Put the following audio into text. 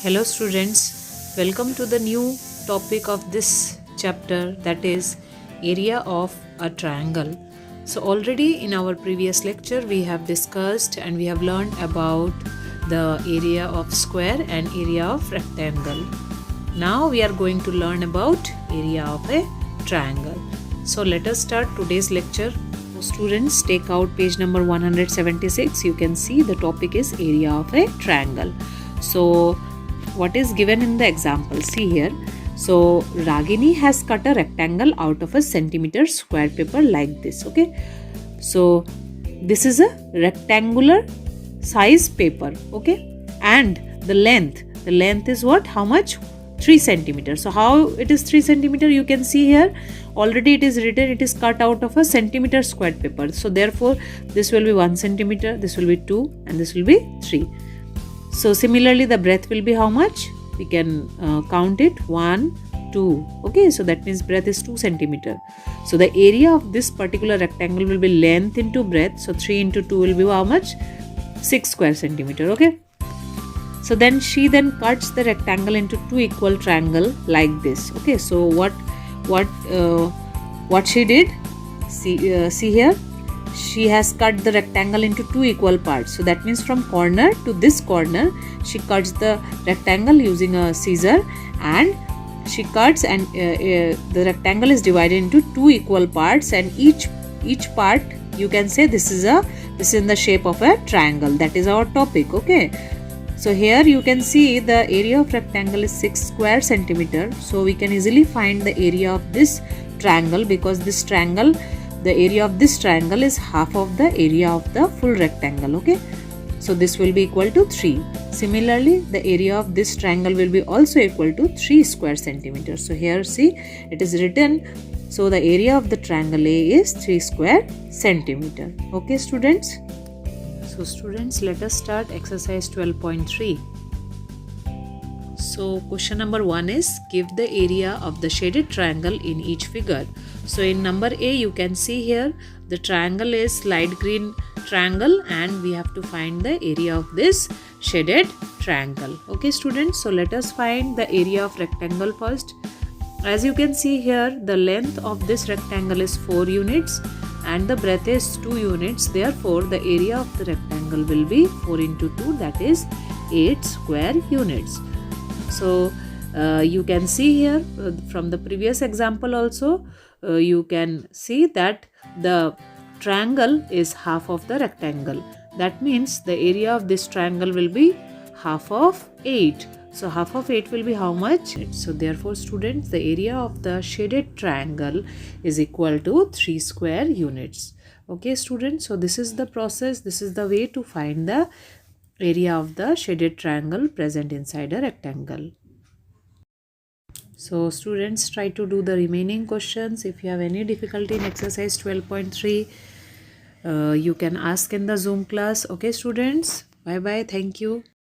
Hello students, welcome to the new topic of this chapter, that is area of a triangle. So already in our previous lecture we have discussed and we have learned about the area of square and area of rectangle. Now we are going to learn about area of a triangle. So let us start today's lecture. So students, take out page number 176. You can see the topic is area of a triangle. So what is given in the example? See here. So Ragini has cut a rectangle out of a centimeter square paper like this. Okay. So this is a rectangular size paper. Okay. And the length is what? How much? 3 centimeters. So how it is 3 centimeter? You can see here. Already it is written, it is cut out of a centimeter square paper. So therefore this will be 1 centimeter, this will be 2, and this will be 3. So similarly the breadth will be how much? We can count it 1, 2. Okay, so that means breadth is 2 centimeter. So the area of this particular rectangle will be length into breadth. So 3 into 2 will be how much? 6 square centimeter. Okay. So then she cuts the rectangle into 2 equal triangle like this. Okay, so what she did? See here. She has cut the rectangle into 2 equal parts. So that means from corner to this corner, she cuts the rectangle using a scissor, and she cuts, and the rectangle is divided into 2 equal parts, and each part you can say this is in the shape of a triangle. That is our topic. Okay. So here you can see the area of rectangle is 6 square centimeter. So we can easily find the area of this triangle, because this triangle, the area of this triangle is half of the area of the full rectangle. Okay. So this will be equal to 3. Similarly, the area of this triangle will be also equal to 3 square centimeters. So here see, it is written. So the area of the triangle A is 3 square centimeter. Okay students. So students, let us start exercise 12.3. So question number 1 is, give the area of the shaded triangle in each figure. So in number A you can see here the triangle is light green triangle, and we have to find the area of this shaded triangle. Okay students, so let us find the area of rectangle first. As you can see here, the length of this rectangle is 4 units and the breadth is 2 units. Therefore the area of the rectangle will be 4 into 2, that is 8 square units. So you can see here from the previous example also, you can see that the triangle is half of the rectangle. That means the area of this triangle will be half of 8. So half of 8 will be how much? So therefore students, the area of the shaded triangle is equal to 3 square units. Okay students, so this is the process, this is the way to find the area of the shaded triangle present inside a rectangle. So students, try to do the remaining questions. If you have any difficulty in exercise 12.3, you can ask in the Zoom class. Okay students, bye bye, thank you.